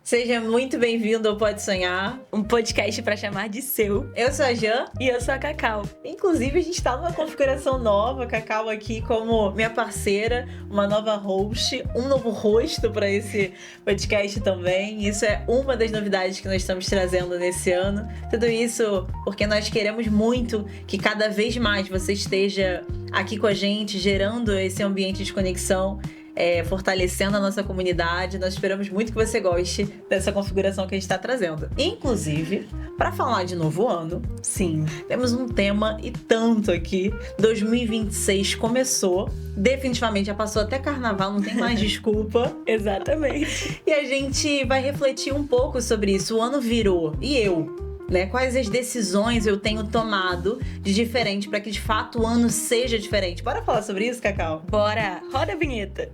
Seja muito bem-vindo ao Pode Sonhar, um podcast para chamar de seu. Eu sou a Jan. E eu sou a Cacau. Inclusive, a gente tá numa configuração nova, Cacau aqui como minha parceira, uma nova host, um novo rosto para esse podcast também. Isso é uma das novidades que nós estamos trazendo nesse ano. Tudo isso porque nós queremos muito que cada vez mais você esteja aqui com a gente, gerando esse ambiente de conexão, fortalecendo a nossa comunidade. Nós esperamos muito que você goste dessa configuração que a gente está trazendo. Inclusive, para falar de novo ano, sim, temos um tema e tanto aqui. 2026 começou, definitivamente já passou até carnaval, não tem mais desculpa. Exatamente. E a gente vai refletir um pouco sobre isso. O ano virou, e eu? Quais as decisões eu tenho tomado de diferente para que de fato o ano seja diferente? Bora falar sobre isso, Cacau? Bora! Roda a vinheta!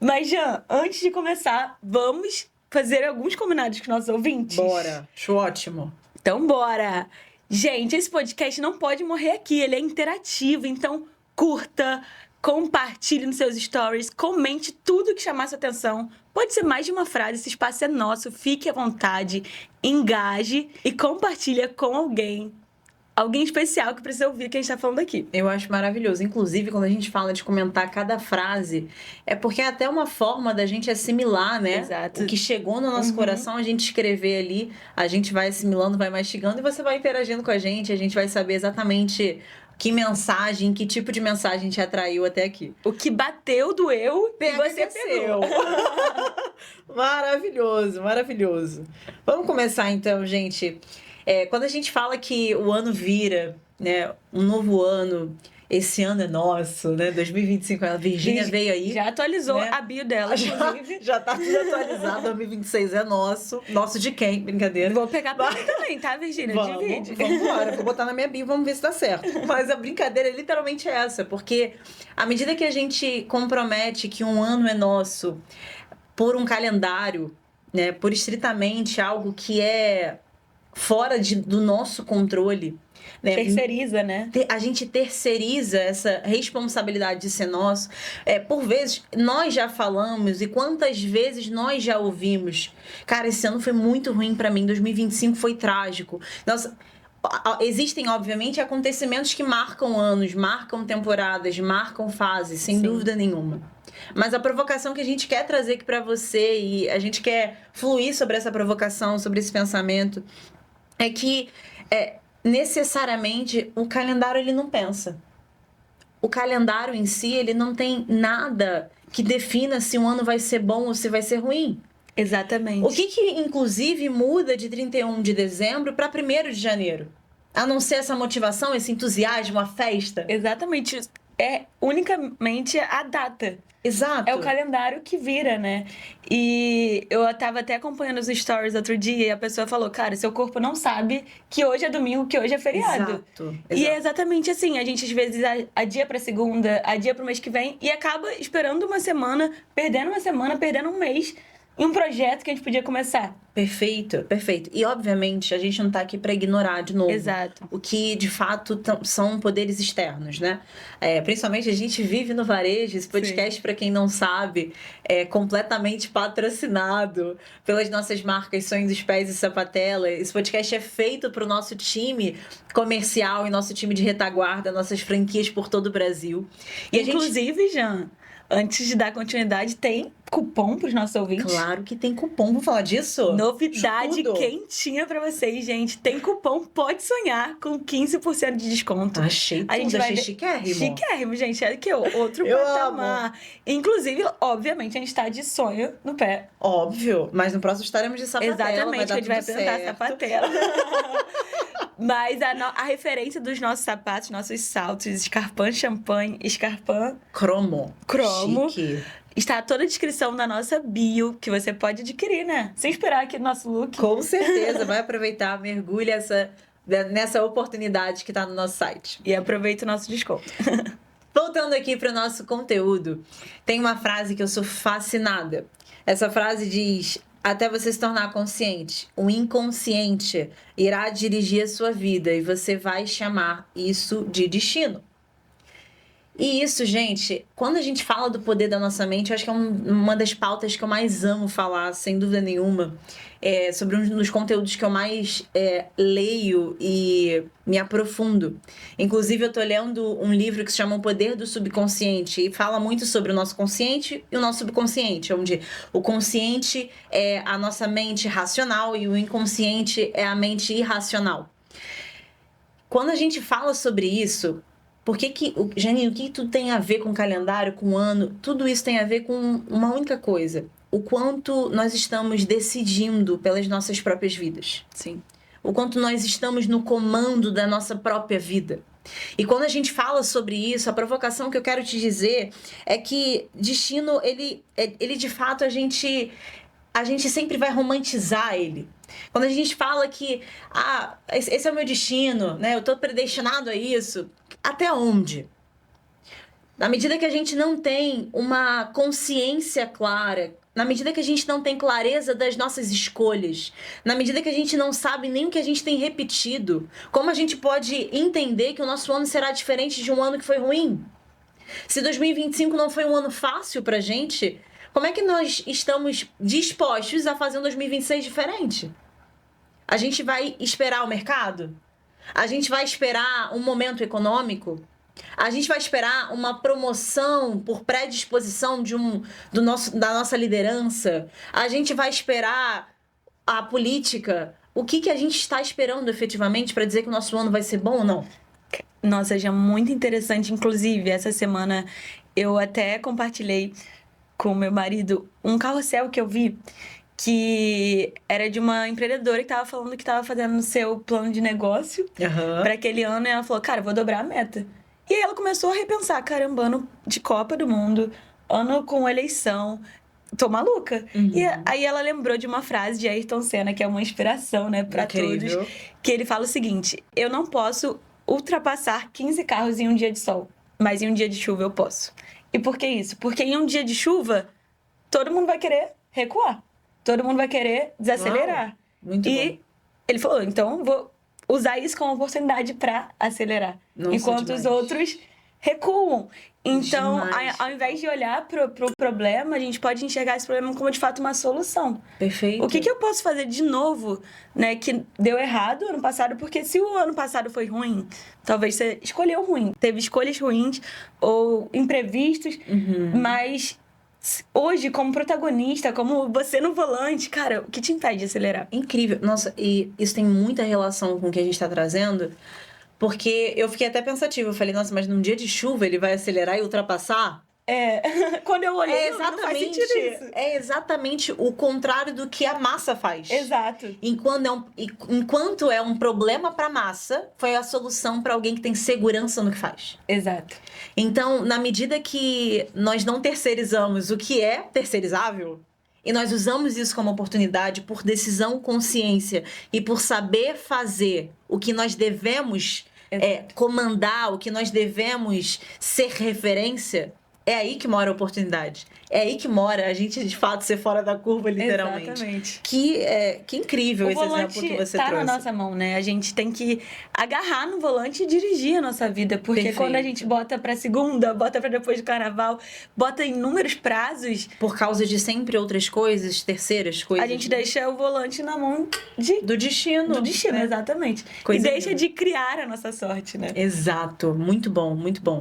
Mas, Jan, antes de começar, vamos fazer alguns combinados com nossos ouvintes? Bora, acho ótimo. Então, bora! Gente, esse podcast não pode morrer aqui, ele é interativo, então curta, compartilhe nos seus stories, comente tudo que chamar sua atenção. Pode ser mais de uma frase, esse espaço é nosso, fique à vontade, engaje e compartilha com alguém especial que precisa ouvir o que a gente tá falando aqui. Eu acho maravilhoso. Inclusive, quando a gente fala de comentar cada frase, é porque é até uma forma da gente assimilar, né? Exato. O que chegou no nosso coração, a gente escrever ali, a gente vai assimilando, vai mastigando e você vai interagindo com a gente vai saber exatamente que mensagem, que tipo de mensagem te atraiu até aqui. O que bateu, doeu e você pegou. Maravilhoso, maravilhoso. Vamos começar então, gente. Quando a gente fala que o ano vira, né, um novo ano, esse ano é nosso, né, 2025, a Virgínia veio aí. Já atualizou, né? A bio dela, inclusive. Já tá tudo atualizado, 2026 é nosso. Nosso de quem? Brincadeira. Vou pegar pra mim também, tá, Virgínia? Divide. Vamos embora, vou botar na minha bio, vamos ver se dá certo. Mas a brincadeira é literalmente essa, porque à medida que a gente compromete que um ano é nosso por um calendário, né, por estritamente algo que é fora do nosso controle, né? Terceiriza, né? A gente terceiriza essa responsabilidade de ser nosso. Por vezes, nós já falamos e quantas vezes nós já ouvimos. Cara, esse ano foi muito ruim pra mim, 2025 foi trágico. Nossa, existem, obviamente, acontecimentos que marcam anos, marcam temporadas, marcam fases, sem dúvida nenhuma. Mas a provocação que a gente quer trazer aqui pra você e a gente quer fluir sobre essa provocação, sobre esse pensamento, é que necessariamente o calendário ele não pensa. O calendário em si ele não tem nada que defina se um ano vai ser bom ou se vai ser ruim. Exatamente. O que inclusive muda de 31 de dezembro para 1º de janeiro? A não ser essa motivação, esse entusiasmo, a festa. Exatamente. É unicamente a data. Exato. É o calendário que vira, né? E eu tava até acompanhando os stories outro dia e a pessoa falou, cara, seu corpo não sabe que hoje é domingo, que hoje é feriado. Exato. E é exatamente assim, a gente às vezes adia pra segunda, adia pro mês que vem e acaba esperando uma semana, perdendo um mês em um projeto que a gente podia começar. Perfeito, perfeito. E, obviamente, a gente não tá aqui para ignorar de novo. Exato. O que, de fato, são poderes externos, né? Principalmente, a gente vive no varejo. Esse podcast, para quem não sabe, é completamente patrocinado pelas nossas marcas Sonhos dos Pés e Sapatela. Esse podcast é feito para o nosso time comercial e nosso time de retaguarda, nossas franquias por todo o Brasil. E inclusive, Jan, antes de dar continuidade, tem cupom para os nossos ouvintes? Claro que tem cupom, vamos falar disso? Novidade quentinha para vocês, gente. Tem cupom Pode Sonhar com 15% de desconto. Achei chiquérrimo. Chiquérrimo, gente. É que outro patamar. Amo. Inclusive, obviamente, a gente tá de sonho no pé. Óbvio, mas no próximo estaremos de sapatela. Exatamente, a gente vai apresentar sapatela. Mas a referência dos nossos sapatos, nossos saltos, Scarpin Champagne, Scarpin Cromo. Chique. Está toda a descrição na nossa bio, que você pode adquirir, né? Sem esperar aqui no nosso look. Com certeza, vai aproveitar, mergulha nessa oportunidade que está no nosso site. E aproveita o nosso desconto. Voltando aqui para o nosso conteúdo, tem uma frase que eu sou fascinada. Essa frase diz: até você se tornar consciente. O inconsciente irá dirigir a sua vida e você vai chamar isso de destino. E isso, gente, quando a gente fala do poder da nossa mente, eu acho que é uma das pautas que eu mais amo falar, sem dúvida nenhuma. Sobre um dos conteúdos que eu mais leio e me aprofundo. Inclusive, eu tô lendo um livro que se chama O Poder do Subconsciente e fala muito sobre o nosso consciente e o nosso subconsciente, onde o consciente é a nossa mente racional e o inconsciente é a mente irracional. Quando a gente fala sobre isso, Janine, o que tudo tem a ver com calendário, com ano? Tudo isso tem a ver com uma única coisa. O quanto nós estamos decidindo pelas nossas próprias vidas. Sim. O quanto nós estamos no comando da nossa própria vida. E quando a gente fala sobre isso, a provocação que eu quero te dizer é que destino, ele de fato, a gente sempre vai romantizar ele. Quando a gente fala que, esse é o meu destino, né? Eu tô predestinado a isso. Até onde? Na medida que a gente não tem uma consciência clara, na medida que a gente não tem clareza das nossas escolhas, na medida que a gente não sabe nem o que a gente tem repetido, como a gente pode entender que o nosso ano será diferente de um ano que foi ruim? Se 2025 não foi um ano fácil pra gente, como é que nós estamos dispostos a fazer um 2026 diferente? A gente vai esperar o mercado? A gente vai esperar um momento econômico? A gente vai esperar uma promoção por predisposição da nossa liderança? A gente vai esperar a política? O que a gente está esperando efetivamente para dizer que o nosso ano vai ser bom ou não? Nossa, já muito interessante. Inclusive, essa semana eu até compartilhei com meu marido um carrossel que eu vi, que era de uma empreendedora que estava falando que estava fazendo o seu plano de negócio para aquele ano, e ela falou, cara, eu vou dobrar a meta. E aí ela começou a repensar, caramba, ano de Copa do Mundo, ano com eleição, tô maluca. E aí ela lembrou de uma frase de Ayrton Senna, que é uma inspiração, né, para todos, que ele fala o seguinte, eu não posso ultrapassar 15 carros em um dia de sol, mas em um dia de chuva eu posso. E por que isso? Porque em um dia de chuva, todo mundo vai querer recuar. Todo mundo vai querer desacelerar. Uau, muito bom. Ele falou, então vou usar isso como oportunidade para acelerar. Nossa, enquanto demais. os outros recuam. Então, ao invés de olhar pro problema, a gente pode enxergar esse problema como, de fato, uma solução. Perfeito. O que eu posso fazer de novo, né, que deu errado ano passado? Porque se o ano passado foi ruim, talvez você escolheu ruim. Teve escolhas ruins ou imprevistos, mas hoje, como protagonista, como você no volante, cara, o que te impede de acelerar? Incrível. Nossa, e isso tem muita relação com o que a gente está trazendo, porque eu fiquei até pensativa. Eu falei, nossa, mas num dia de chuva ele vai acelerar e ultrapassar? Quando eu olhei, não faz sentido isso. É exatamente o contrário do que a massa faz. Exato. Enquanto é um problema para a massa, foi a solução para alguém que tem segurança no que faz. Exato. Então, na medida que nós não terceirizamos o que é terceirizável, e nós usamos isso como oportunidade por decisão, consciência e por saber fazer o que nós devemos comandar, o que nós devemos ser referência, é aí que mora a oportunidade. É aí que mora a gente, de fato, ser fora da curva, literalmente. Exatamente. Que incrível esse exemplo que você trouxe. Tá na nossa mão, né? A gente tem que agarrar no volante e dirigir a nossa vida. Porque Perfeito. Quando a gente bota pra segunda, bota pra depois do carnaval, bota inúmeros prazos... Por causa de sempre outras coisas, terceiras coisas. A gente deixa o volante na mão do destino. Do destino, exatamente. Coisa e deixa de criar a nossa sorte, né? Exato. Muito bom, muito bom.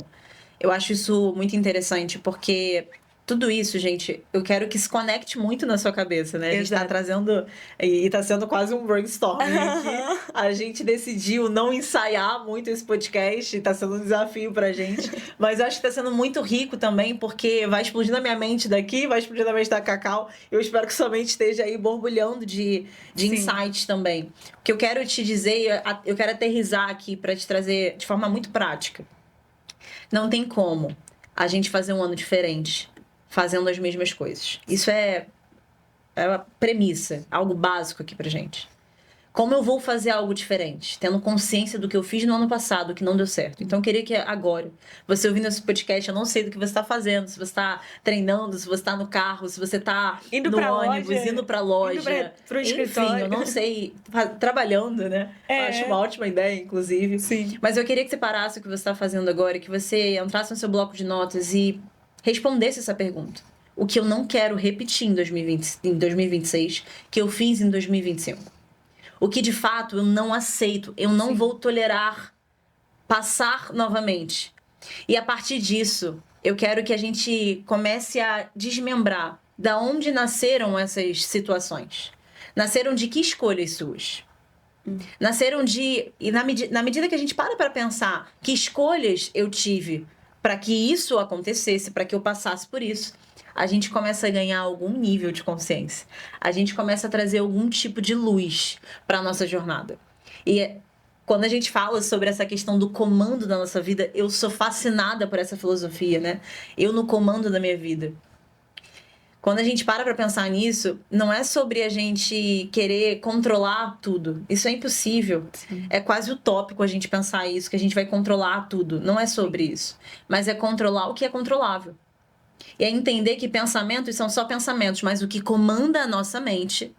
Eu acho isso muito interessante, porque tudo isso, gente, eu quero que se conecte muito na sua cabeça, né? A gente tá trazendo, e tá sendo quase um brainstorming aqui. A gente decidiu não ensaiar muito esse podcast, tá sendo um desafio pra gente. Mas eu acho que tá sendo muito rico também, porque vai explodir na minha mente daqui, vai explodir na mente da Cacau. Eu espero que sua mente esteja aí borbulhando de insights também. O que eu quero te dizer, eu quero aterrissar aqui pra te trazer de forma muito prática. Não tem como a gente fazer um ano diferente fazendo as mesmas coisas. Isso é uma premissa, algo básico aqui pra gente. Como eu vou fazer algo diferente? Tendo consciência do que eu fiz no ano passado, que não deu certo. Então, eu queria que agora, você ouvindo esse podcast, eu não sei do que você está fazendo, se você está treinando, se você está no carro, se você está no ônibus, indo pra loja, pro escritório. enfim, eu não sei, trabalhando, né? Acho uma ótima ideia, inclusive. Sim. Mas eu queria que você parasse o que você está fazendo agora, que você entrasse no seu bloco de notas e respondesse essa pergunta. O que eu não quero repetir em 2026, que eu fiz em 2025. O que de fato eu não aceito, eu não vou tolerar passar novamente. E a partir disso, eu quero que a gente comece a desmembrar da onde nasceram essas situações. Nasceram de que escolhas suas? Nasceram de... E na medida que a gente para pensar que escolhas eu tive para que isso acontecesse, para que eu passasse por isso, a gente começa a ganhar algum nível de consciência. A gente começa a trazer algum tipo de luz para a nossa jornada. E quando a gente fala sobre essa questão do comando da nossa vida, eu sou fascinada por essa filosofia, né? Eu no comando da minha vida. Quando a gente para pensar nisso, não é sobre a gente querer controlar tudo. Isso é impossível. Sim. É quase utópico a gente pensar isso, que a gente vai controlar tudo. Não é sobre isso. Mas é controlar o que é controlável. E é entender que pensamentos são só pensamentos, mas o que comanda a nossa mente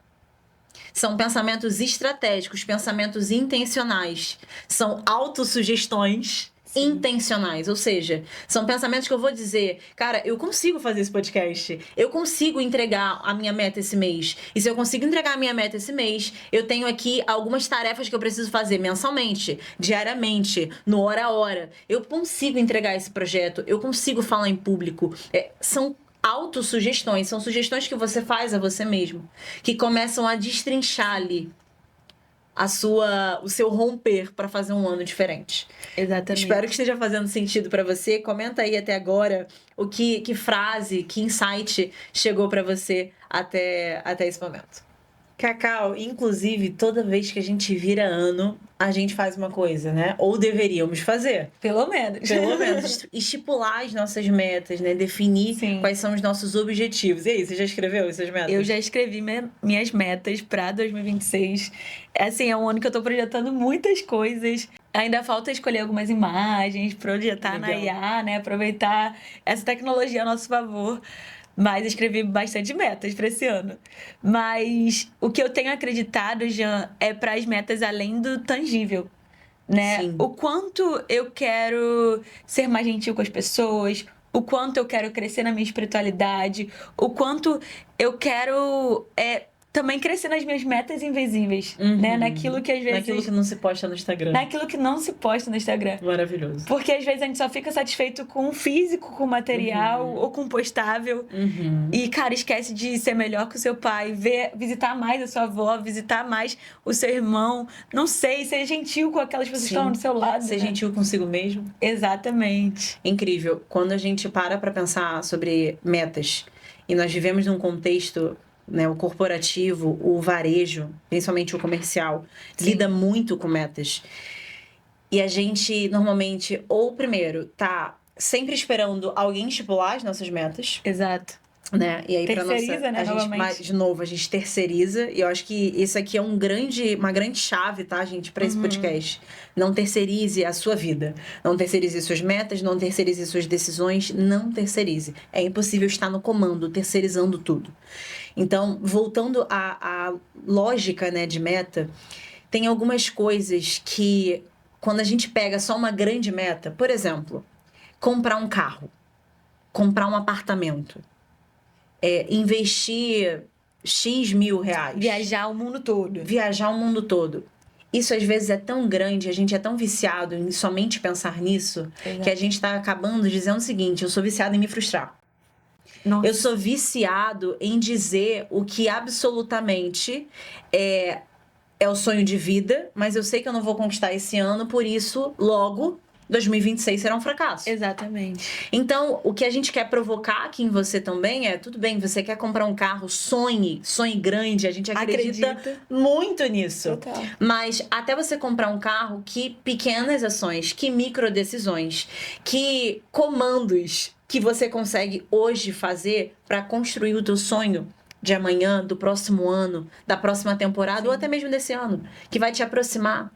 são pensamentos estratégicos, pensamentos intencionais. São autossugestões intencionais, ou seja, são pensamentos que eu vou dizer, cara, eu consigo fazer esse podcast, eu consigo entregar a minha meta esse mês, e se eu consigo entregar a minha meta esse mês, eu tenho aqui algumas tarefas que eu preciso fazer mensalmente, diariamente, no hora a hora, eu consigo entregar esse projeto, eu consigo falar em público, são autossugestões, são sugestões que você faz a você mesmo, que começam a destrinchar ali o seu romper para fazer um ano diferente. Exatamente. Espero que esteja fazendo sentido para você. Comenta aí até agora que frase, que insight chegou para você até esse momento. Cacau, inclusive, toda vez que a gente vira ano, a gente faz uma coisa, né? Ou deveríamos fazer. Pelo menos. Pelo menos. Estipular as nossas metas, né? Definir quais são os nossos objetivos. E aí, você já escreveu essas metas? Eu já escrevi minhas metas para 2026. Assim, é um ano que eu tô projetando muitas coisas. Ainda falta escolher algumas imagens, projetar na IA, né? Aproveitar essa tecnologia a nosso favor. Mas escrevi bastante metas para esse ano. Mas o que eu tenho acreditado, Jean, é para as metas além do tangível, né? Sim. O quanto eu quero ser mais gentil com as pessoas, o quanto eu quero crescer na minha espiritualidade, o quanto eu quero também crescer nas minhas metas invisíveis, né? Naquilo que às vezes... Naquilo que não se posta no Instagram. Naquilo que não se posta no Instagram. Maravilhoso. Porque às vezes a gente só fica satisfeito com o físico, com o material ou com o postável. E, cara, esquece de ser melhor que o seu pai, visitar mais a sua avó, visitar mais o seu irmão. Não sei, ser gentil com aquelas pessoas que estão do seu lado. Ser gentil consigo mesmo. Exatamente. Incrível. Quando a gente para pensar sobre metas, e nós vivemos num contexto... Né, o corporativo, o varejo, principalmente o comercial, lida muito com metas. E a gente, normalmente, ou primeiro, tá sempre esperando alguém estipular as nossas metas. Exato. Né? E aí, terceiriza, né, novamente. De novo, a gente terceiriza. E eu acho que isso aqui é uma grande chave, tá, gente, para esse podcast. Não terceirize a sua vida. Não terceirize suas metas, não terceirize suas decisões, não terceirize. É impossível estar no comando, terceirizando tudo. Então, voltando à lógica, né, de meta, tem algumas coisas que, quando a gente pega só uma grande meta, por exemplo, comprar um carro, comprar um apartamento, investir X mil reais. Viajar o mundo todo. Viajar o mundo todo. Isso às vezes é tão grande, a gente é tão viciado em somente pensar nisso, que a gente está acabando dizendo o seguinte: eu sou viciado em me frustrar. Nossa. Eu sou viciado em dizer o que absolutamente é o sonho de vida, mas eu sei que eu não vou conquistar esse ano, por isso, logo, 2026 será um fracasso. Exatamente. Então, o que a gente quer provocar aqui em você também tudo bem, você quer comprar um carro, sonhe grande, a gente acredita muito nisso. Total. Mas até você comprar um carro, que pequenas ações, que micro decisões, que comandos que você consegue hoje fazer para construir o teu sonho de amanhã, do próximo ano, da próxima temporada, ou até mesmo desse ano, que vai te aproximar.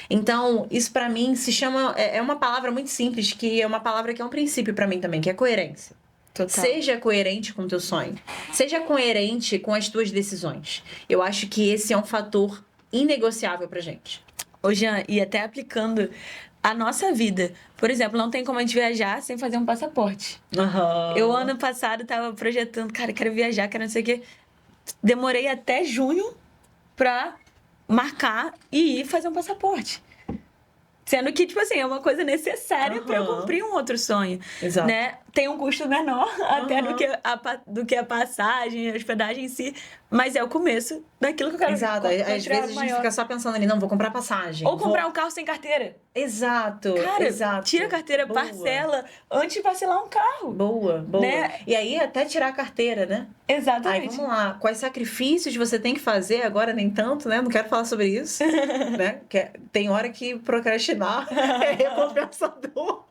Então, isso pra mim se chama... É uma palavra muito simples, que é uma palavra que é um princípio pra mim também, que é coerência. Total. Seja coerente com o teu sonho. Seja coerente com as tuas decisões. Eu acho que esse é um fator inegociável pra gente. Ô, Jean, e até aplicando a nossa vida. Por exemplo, não tem como a gente viajar sem fazer um passaporte. Eu, ano passado, tava projetando, cara, quero viajar, quero não sei o quê. Demorei até junho pra marcar e ir fazer um passaporte. Sendo que, tipo assim, é uma coisa necessária pra eu cumprir um outro sonho. Exato. Né? Tem um custo menor até do que a passagem, a hospedagem em si. Mas é o começo daquilo que eu quero. Exato. Às vezes a gente fica só pensando ali, não, vou comprar passagem. Ou comprar um carro sem carteira. Exato. Cara, exato. tira a carteira, Boa. parcela, antes de parcelar um carro. Boa. Né? E aí até tirar a carteira, né? Exatamente. Aí vamos lá. Quais sacrifícios você tem que fazer agora? Nem tanto, né? Não quero falar sobre isso. Né? Tem hora que procrastinar é recompensador.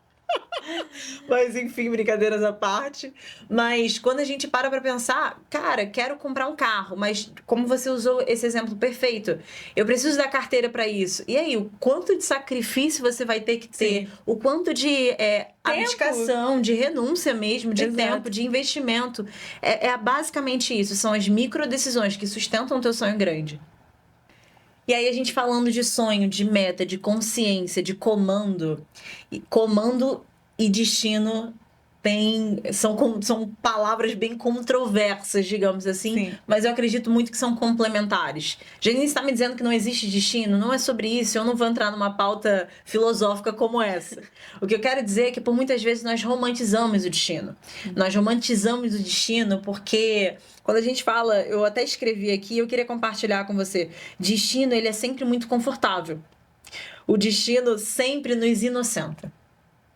Mas enfim, brincadeiras à parte. Mas quando a gente para pra pensar, cara, quero comprar um carro, mas como você usou esse exemplo perfeito, eu preciso da carteira pra isso. E aí, o quanto de sacrifício você vai ter que ter? Sim. O quanto de abdicação, de renúncia mesmo, de Exato. tempo, de investimento. É basicamente isso. São as micro decisões que sustentam o teu sonho grande. E aí a gente falando de sonho, de meta, de consciência, de comando. Comando e destino são palavras bem controversas, digamos assim. Sim. Mas eu acredito muito que são complementares. Janice está me dizendo que não existe destino? Não é sobre isso. Eu não vou entrar numa pauta filosófica como essa. O que eu quero dizer é que por muitas vezes nós romantizamos o destino. Nós romantizamos o destino porque... Quando a gente fala, eu até escrevi aqui, eu queria compartilhar com você. Destino, ele é sempre muito confortável. O destino sempre nos inocenta.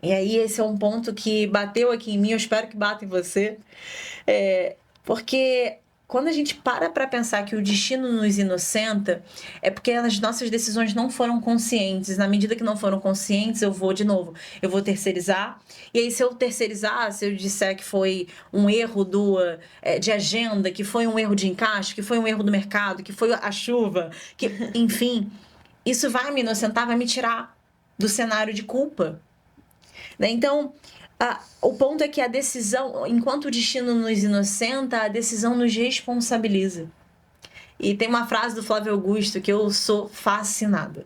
E aí esse é um ponto que bateu aqui em mim, eu espero que bata em você. Porque quando a gente para pensar que o destino nos inocenta, é porque as nossas decisões não foram conscientes. Na medida que não foram conscientes, eu vou terceirizar. E aí, se eu terceirizar, se eu disser que foi um erro de agenda, que foi um erro de encaixe, que foi um erro do mercado, que foi a chuva, enfim, isso vai me inocentar, vai me tirar do cenário de culpa. Né? Então, o ponto é que a decisão, enquanto o destino nos inocenta, a decisão nos responsabiliza. E tem uma frase do Flávio Augusto que eu sou fascinada,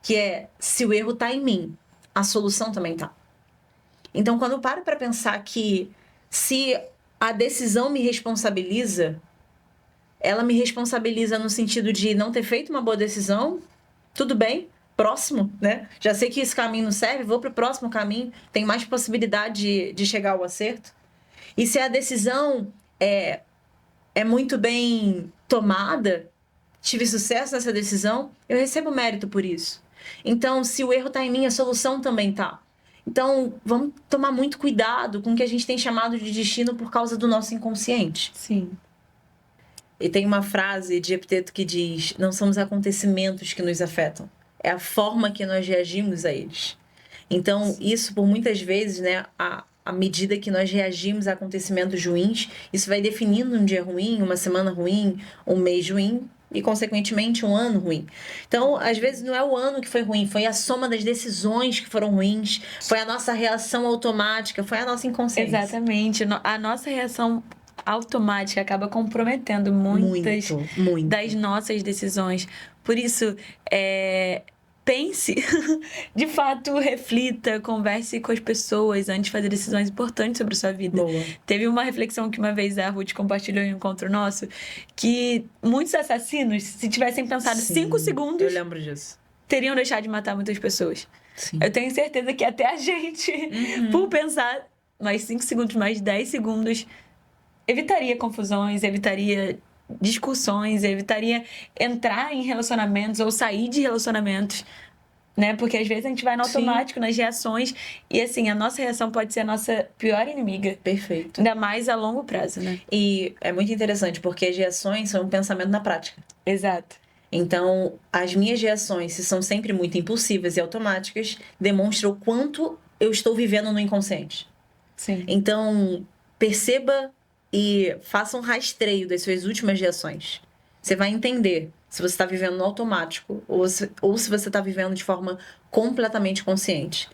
que é: se o erro está em mim, a solução também está. Então, quando eu paro para pensar que se a decisão me responsabiliza, ela me responsabiliza no sentido de não ter feito uma boa decisão, tudo bem, próximo, né? Já sei que esse caminho não serve, vou para o próximo caminho, tem mais possibilidade de chegar ao acerto. E se a decisão é muito bem tomada, tive sucesso nessa decisão, eu recebo mérito por isso. Então, se o erro está em mim, a solução também está. Então, vamos tomar muito cuidado com o que a gente tem chamado de destino por causa do nosso inconsciente. Sim. E tem uma frase de Epiteto que diz: não são os acontecimentos que nos afetam, é a forma que nós reagimos a eles. Então, isso por muitas vezes, né, à medida que nós reagimos a acontecimentos ruins, isso vai definindo um dia ruim, uma semana ruim, um mês ruim e, consequentemente, um ano ruim. Então, às vezes, não é o ano que foi ruim, foi a soma das decisões que foram ruins, foi a nossa reação automática, foi a nossa inconsciência. Exatamente. A nossa reação automática acaba comprometendo muitas das nossas decisões. Por isso, pense, de fato, reflita, converse com as pessoas antes de fazer decisões importantes sobre a sua vida. Boa. Teve uma reflexão que uma vez a Ruth compartilhou em um encontro nosso, que muitos assassinos, se tivessem pensado 5 segundos... Eu lembro disso. Teriam deixado de matar muitas pessoas. Sim. Eu tenho certeza que até a gente, por pensar mais 5 segundos, mais 10 segundos, evitaria confusões, evitaria discussões, evitaria entrar em relacionamentos ou sair de relacionamentos, né? Porque às vezes a gente vai no automático, nas reações, e assim, a nossa reação pode ser a nossa pior inimiga. Perfeito. Ainda mais a longo prazo, né? E é muito interessante, porque as reações são um pensamento na prática. Exato. Então, as minhas reações, se são sempre muito impulsivas e automáticas, demonstram o quanto eu estou vivendo no inconsciente. Sim. Então, perceba e faça um rastreio das suas últimas reações. Você vai entender se você está vivendo no automático ou se você está vivendo de forma completamente consciente.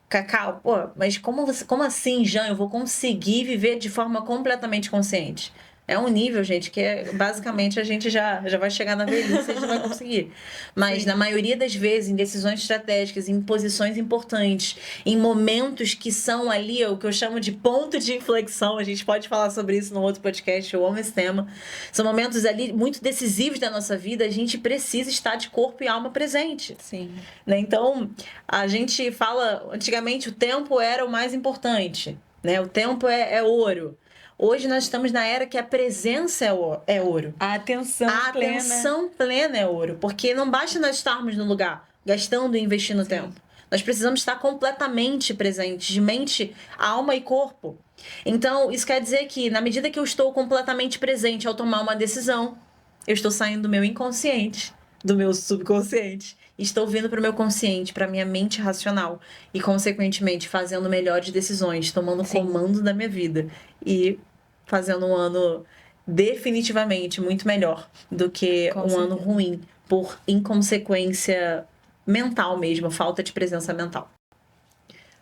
Cacau, pô, mas como assim, Jean, eu vou conseguir viver de forma completamente consciente? É um nível, gente, que basicamente a gente já vai chegar na velhice e a gente não vai conseguir. Mas, na maioria das vezes, em decisões estratégicas, em posições importantes, em momentos que são ali o que eu chamo de ponto de inflexão, a gente pode falar sobre isso num outro podcast, eu amo esse tema. São momentos ali muito decisivos da nossa vida, a gente precisa estar de corpo e alma presente. Sim. Né? Então, a gente fala, antigamente o tempo era o mais importante, né? O tempo é ouro. Hoje nós estamos na era que a presença é ouro. A atenção plena. A atenção plena é ouro. Porque não basta nós estarmos no lugar, gastando e investindo tempo. Nós precisamos estar completamente presentes, de mente, alma e corpo. Então, isso quer dizer que, na medida que eu estou completamente presente ao tomar uma decisão, eu estou saindo do meu inconsciente, do meu subconsciente. Estou vindo para o meu consciente, para a minha mente racional. E, consequentemente, fazendo melhores decisões, tomando comando da minha vida. E fazendo um ano definitivamente muito melhor do que ano ruim, por inconsequência mental mesmo, falta de presença mental.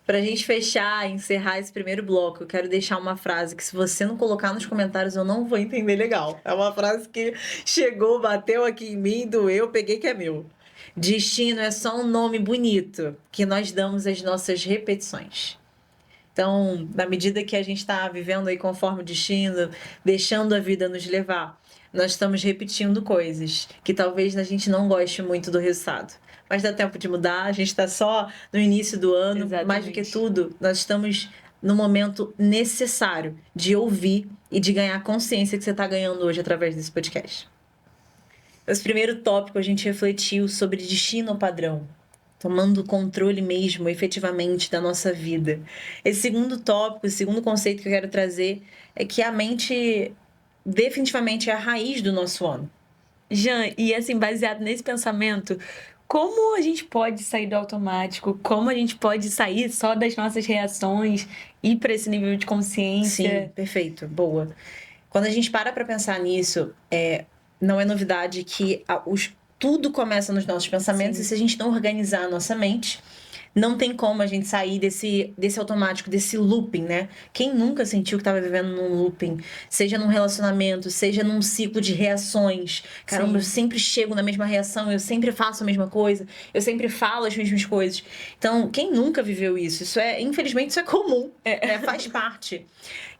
Pra gente fechar, encerrar esse primeiro bloco, eu quero deixar uma frase que, se você não colocar nos comentários, eu não vou entender legal. É uma frase que chegou, bateu aqui em mim, doeu, peguei que é meu. Destino é só um nome bonito que nós damos às nossas repetições. Então, na medida que a gente está vivendo aí conforme o destino, deixando a vida nos levar, nós estamos repetindo coisas que talvez a gente não goste muito do resultado. Mas dá tempo de mudar, a gente está só no início do ano. Exatamente. Mais do que tudo, nós estamos no momento necessário de ouvir e de ganhar a consciência que você está ganhando hoje através desse podcast. Esse primeiro tópico, a gente refletiu sobre destino ou padrão, tomando controle mesmo, efetivamente, da nossa vida. Esse segundo tópico, esse segundo conceito que eu quero trazer é que a mente definitivamente é a raiz do nosso ano. Jean, e assim, baseado nesse pensamento, como a gente pode sair do automático? Como a gente pode sair só das nossas reações e ir para esse nível de consciência? Sim, perfeito, boa. Quando a gente para para nisso, não é novidade que tudo começa nos nossos pensamentos. Sim. E se a gente não organizar a nossa mente, não tem como a gente sair desse automático, desse looping, né? Quem nunca sentiu que estava vivendo num looping? Seja num relacionamento, seja num ciclo de reações. Caramba, eu sempre chego na mesma reação, eu sempre faço a mesma coisa, eu sempre falo as mesmas coisas. Então, quem nunca viveu isso? Infelizmente, isso é comum, faz parte.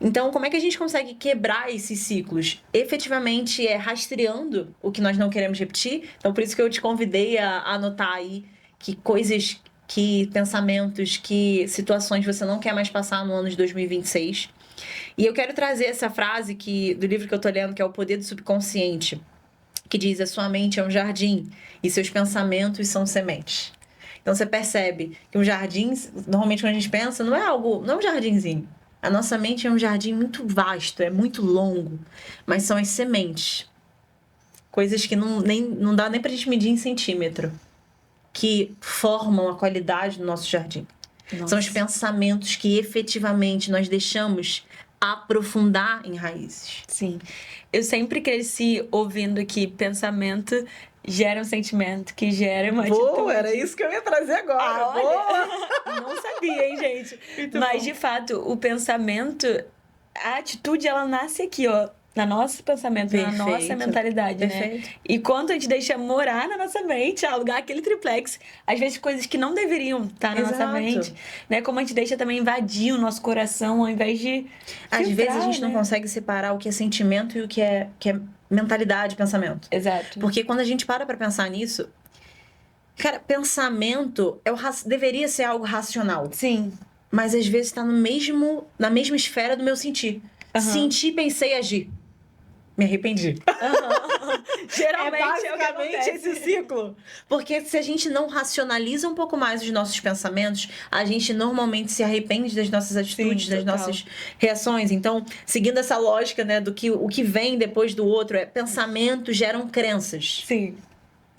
Então, como é que a gente consegue quebrar esses ciclos? Efetivamente, rastreando o que nós não queremos repetir. Então, por isso que eu te convidei a anotar aí que coisas, que pensamentos, que situações você não quer mais passar no ano de 2026. E eu quero trazer essa frase do livro que eu tô lendo, que é O Poder do Subconsciente, que diz: a sua mente é um jardim e seus pensamentos são sementes. Então, você percebe que um jardim, normalmente quando a gente pensa, não é um jardinzinho. A nossa mente é um jardim muito vasto, é muito longo, mas são as sementes. Coisas que não dá nem pra gente medir em centímetro, que formam a qualidade do nosso jardim. Nossa. São os pensamentos que efetivamente nós deixamos aprofundar em raízes. Sim. Eu sempre cresci ouvindo que pensamento gera um sentimento, que gera uma atitude. Boa, era isso que eu ia trazer agora. Boa! Não sabia, hein, gente? Muito Mas, bom. De fato, o pensamento, a atitude, ela nasce aqui, ó. No nosso pensamento, na nossa mentalidade, né? E quando a gente deixa morar na nossa mente, alugar aquele triplex, às vezes coisas que não deveriam estar na nossa mente, né? Como a gente deixa também invadir o nosso coração, ao invés de às vezes a gente não consegue separar o que é sentimento e o que é mentalidade, pensamento. Exato. Porque quando a gente para pensar nisso, cara, pensamento deveria ser algo racional. Sim. Mas às vezes está na mesma esfera do meu sentir. Senti, pensei, agir. Me arrependi. Geralmente basicamente esse ciclo. Porque se a gente não racionaliza um pouco mais os nossos pensamentos, a gente normalmente se arrepende das nossas atitudes, das nossas reações. Então, seguindo essa lógica, né, do que o que vem depois do outro, pensamentos geram crenças. Sim.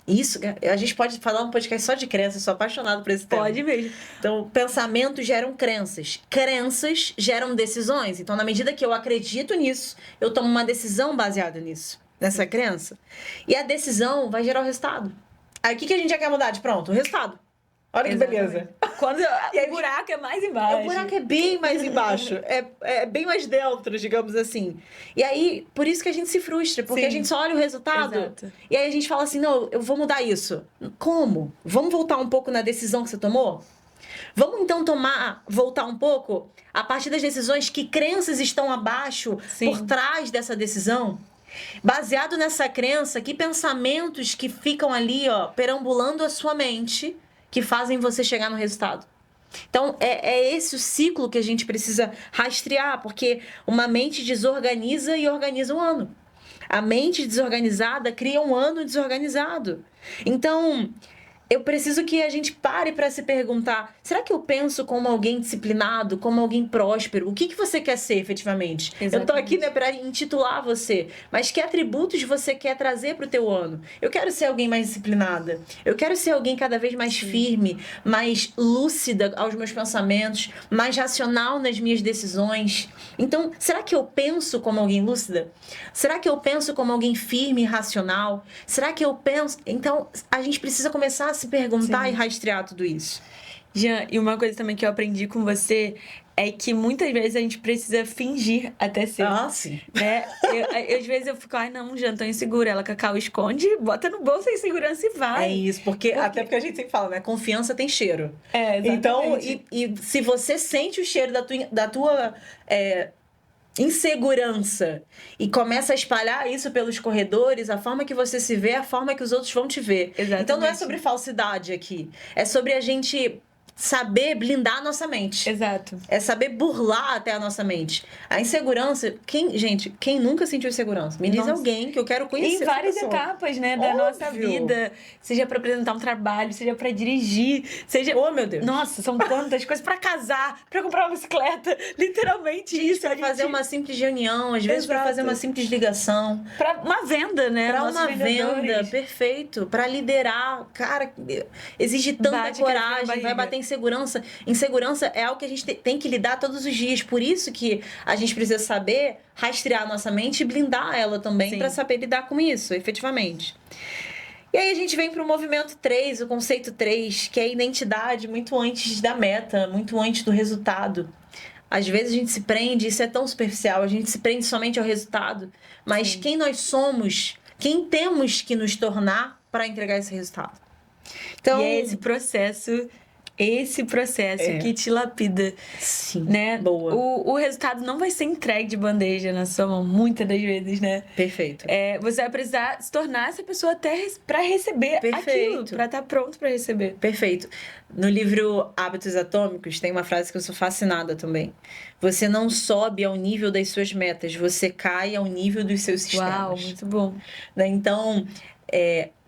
Isso, a gente pode falar um podcast só de crenças, sou apaixonado por esse tema. Pode mesmo. Então, pensamentos geram crenças. Crenças geram decisões. Então, na medida que eu acredito nisso, eu tomo uma decisão baseada nisso, nessa crença. E a decisão vai gerar o resultado. Aí, o que a gente já quer mudar de pronto? O resultado. Olha que beleza. Quando o buraco é mais embaixo. O buraco é bem mais embaixo. É bem mais dentro, digamos assim. E aí, por isso que a gente se frustra. Porque a gente só olha o resultado. Exato. E aí a gente fala assim, não, eu vou mudar isso. Como? Vamos voltar um pouco na decisão que você tomou? Vamos então voltar um pouco a partir das decisões, que crenças estão abaixo, por trás dessa decisão? Baseado nessa crença, que pensamentos que ficam ali, ó, perambulando a sua mente, que fazem você chegar no resultado. Então, é esse o ciclo que a gente precisa rastrear, porque uma mente desorganiza e organiza um ano. A mente desorganizada cria um ano desorganizado. Então, eu preciso que a gente pare para se perguntar, será que eu penso como alguém disciplinado, como alguém próspero? O que você quer ser, efetivamente? Exatamente. Eu tô aqui, né, para intitular você, mas que atributos você quer trazer pro teu ano? Eu quero ser alguém mais disciplinada. Eu quero ser alguém cada vez mais firme, mais lúcida aos meus pensamentos, mais racional nas minhas decisões. Então, será que eu penso como alguém lúcida? Será que eu penso como alguém firme e racional? Será que eu penso... Então, a gente precisa começar a se perguntar e rastrear tudo isso. Jean, e uma coisa também que eu aprendi com você é que muitas vezes a gente precisa fingir até ser. Ah, sim. Né? Às vezes eu fico, ai não, Jean, tô insegura. Ela, Cacau, esconde, bota no bolso a insegurança e vai. É isso, até porque a gente sempre fala, né? Confiança tem cheiro. Exatamente. Então, e se você sente o cheiro da tua insegurança e começa a espalhar isso pelos corredores, a forma que você se vê é a forma que os outros vão te ver. Exatamente. Então não é sobre falsidade aqui, é sobre a gente saber blindar a nossa mente. Exato. É saber burlar até a nossa mente. A insegurança, quem nunca sentiu insegurança? Me diz alguém que eu quero conhecer. Em várias etapas, né, da nossa vida. Seja pra apresentar um trabalho, seja pra dirigir, seja... Oh, meu Deus. Nossa, são tantas coisas. Pra casar, pra comprar uma bicicleta. Literalmente isso. Pra fazer uma simples reunião, às vezes pra fazer uma simples ligação. Pra uma venda, né? Pra uma venda, perfeito. Pra liderar. Cara, exige tanta coragem. Vai bater insegurança. Insegurança é algo que a gente tem que lidar todos os dias. Por isso que a gente precisa saber rastrear a nossa mente e blindar ela também para saber lidar com isso, efetivamente. E aí a gente vem para o movimento 3, o conceito 3, que é a identidade muito antes da meta, muito antes do resultado. Às vezes a gente se prende, isso é tão superficial, a gente se prende somente ao resultado. Mas quem nós somos, quem temos que nos tornar para entregar esse resultado? Então, e é esse processo que te lapida. Sim, né? Boa. O resultado não vai ser entregue de bandeja na sua mão, muitas das vezes, né? Perfeito. Você vai precisar se tornar essa pessoa até para receber aquilo, para estar pronto para receber. Perfeito. No livro Hábitos Atômicos tem uma frase que eu sou fascinada também. Você não sobe ao nível das suas metas, você cai ao nível dos seus sistemas. Uau, muito bom. Então...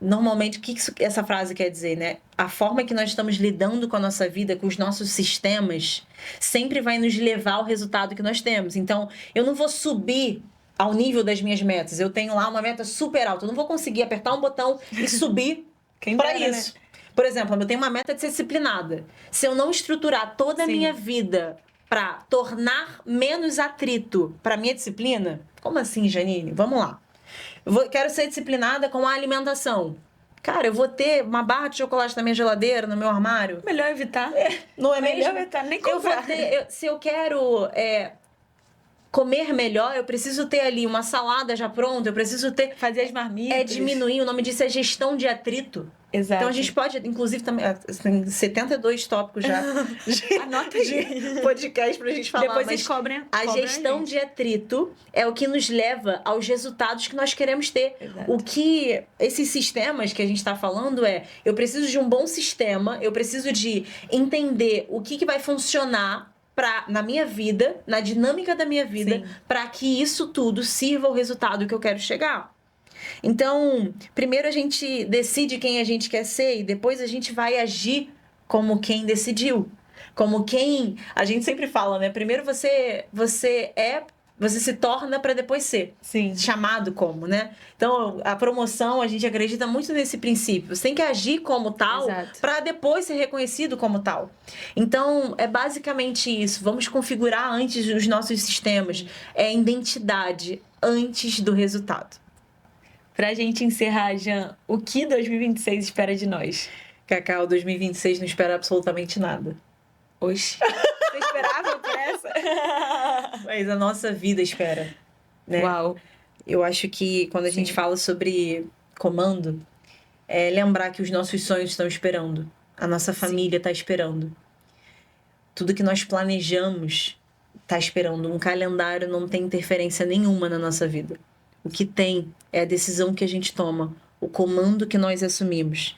normalmente, o que essa frase quer dizer, né? A forma que nós estamos lidando com a nossa vida, com os nossos sistemas, sempre vai nos levar ao resultado que nós temos. Então, eu não vou subir ao nível das minhas metas. Eu tenho lá uma meta super alta. Eu não vou conseguir apertar um botão e subir para isso. Né? Por exemplo, eu tenho uma meta de ser disciplinada. Se eu não estruturar toda a minha vida para tornar menos atrito para minha disciplina... Como assim, Janine? Vamos lá. Quero ser disciplinada com a alimentação. Cara, eu vou ter uma barra de chocolate na minha geladeira, no meu armário. Melhor evitar. Não é mesmo? Melhor evitar, nem comprar. Se eu quero comer melhor, eu preciso ter ali uma salada já pronta, eu preciso ter... Fazer as marmitas. Diminuir, o nome disso é gestão de atrito. Exato. Então a gente pode, inclusive, também tem 72 tópicos já Anota de podcast pra gente falar. Depois vocês cobrem. A gestão de atrito é o que nos leva aos resultados que nós queremos ter. Exato. O que esses sistemas que a gente tá falando eu preciso de um bom sistema, eu preciso de entender o que vai funcionar na minha vida, na dinâmica da minha vida, para que isso tudo sirva ao resultado que eu quero chegar. Então, primeiro a gente decide quem a gente quer ser e depois a gente vai agir como quem decidiu. Como quem... A gente sempre fala, né? Primeiro você é você se torna para depois ser. Sim. Chamado como, né? Então, a promoção, a gente acredita muito nesse princípio. Você tem que agir como tal para depois ser reconhecido como tal. Então, é basicamente isso. Vamos configurar antes os nossos sistemas. É identidade antes do resultado. Pra gente encerrar, Jean, o que 2026 espera de nós? Cacau, 2026 não espera absolutamente nada. Oxi. Você esperava por essa? Mas a nossa vida espera, né? Uau. Eu acho que quando a gente fala sobre comando, é lembrar que os nossos sonhos estão esperando. A nossa família está esperando. Tudo que nós planejamos está esperando. Um calendário não tem interferência nenhuma na nossa vida. O que tem é a decisão que a gente toma, o comando que nós assumimos.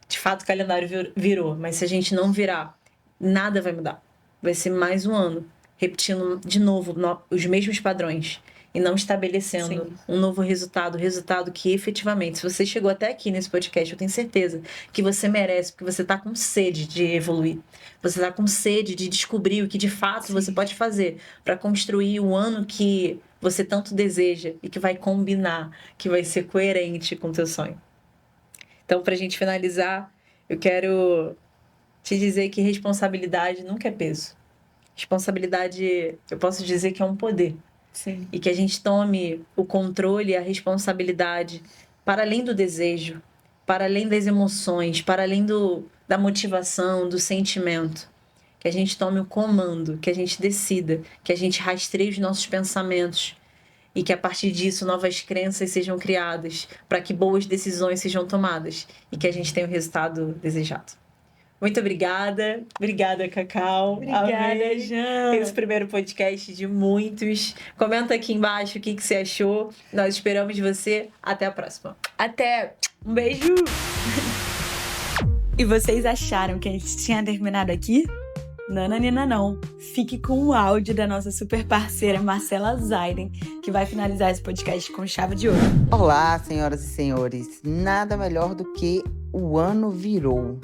De fato, o calendário virou, mas se a gente não virar, nada vai mudar. Vai ser mais um ano, repetindo de novo os mesmos padrões e não estabelecendo um novo resultado que efetivamente, se você chegou até aqui nesse podcast, eu tenho certeza que você merece, porque você está com sede de evoluir. Você está com sede de descobrir o que de fato você pode fazer para construir o ano que você tanto deseja e que vai combinar, que vai ser coerente com o teu sonho. Então, para a gente finalizar, eu quero te dizer que responsabilidade nunca é peso. Responsabilidade, eu posso dizer que é um poder. Sim. E que a gente tome o controle e a responsabilidade para além do desejo, para além das emoções, para além da motivação, do sentimento. Que a gente tome o comando, que a gente decida, que a gente rastreie os nossos pensamentos e que a partir disso novas crenças sejam criadas para que boas decisões sejam tomadas e que a gente tenha o resultado desejado. Muito obrigada. Obrigada, Cacau. Obrigada, Jean. Esse primeiro podcast de muitos. Comenta aqui embaixo o que você achou. Nós esperamos você. Até a próxima. Até. Um beijo. E vocês acharam que a gente tinha terminado aqui? Nananina não. Fique com o áudio da nossa super parceira Marcela Zaiden, que vai finalizar esse podcast com chave de ouro. Olá, senhoras e senhores. Nada melhor do que o ano virou.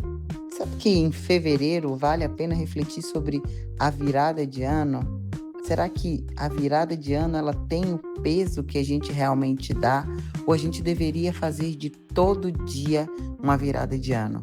Sabe que em fevereiro vale a pena refletir sobre a virada de ano? Será que a virada de ano ela tem o peso que a gente realmente dá? Ou a gente deveria fazer de todo dia uma virada de ano?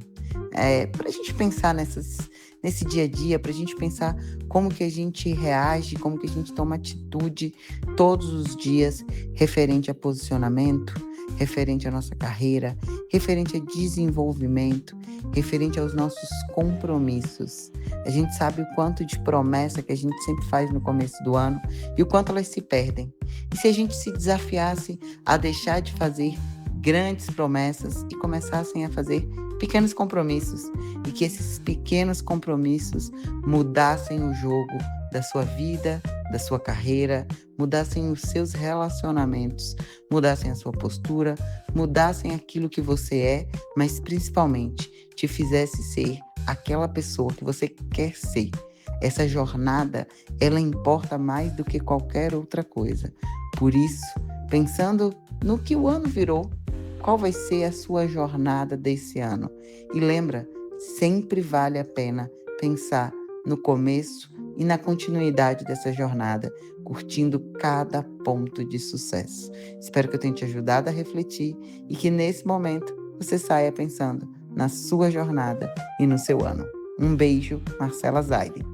Para a gente pensar nesse dia a dia, para a gente pensar como que a gente reage, como que a gente toma atitude todos os dias referente a posicionamento, referente à nossa carreira, referente a desenvolvimento, referente aos nossos compromissos. A gente sabe o quanto de promessa que a gente sempre faz no começo do ano e o quanto elas se perdem. E se a gente se desafiasse a deixar de fazer grandes promessas e começassem a fazer pequenos compromissos e que esses pequenos compromissos mudassem o jogo da sua vida, da sua carreira, mudassem os seus relacionamentos, mudassem a sua postura, mudassem aquilo que você é, mas principalmente te fizesse ser aquela pessoa que você quer ser. Essa jornada, ela importa mais do que qualquer outra coisa. Por isso, pensando no que o ano virou, qual vai ser a sua jornada desse ano? E lembra, sempre vale a pena pensar no começo e na continuidade dessa jornada, curtindo cada ponto de sucesso. Espero que eu tenha te ajudado a refletir e que nesse momento você saia pensando na sua jornada e no seu ano. Um beijo, Marcela Zaiden.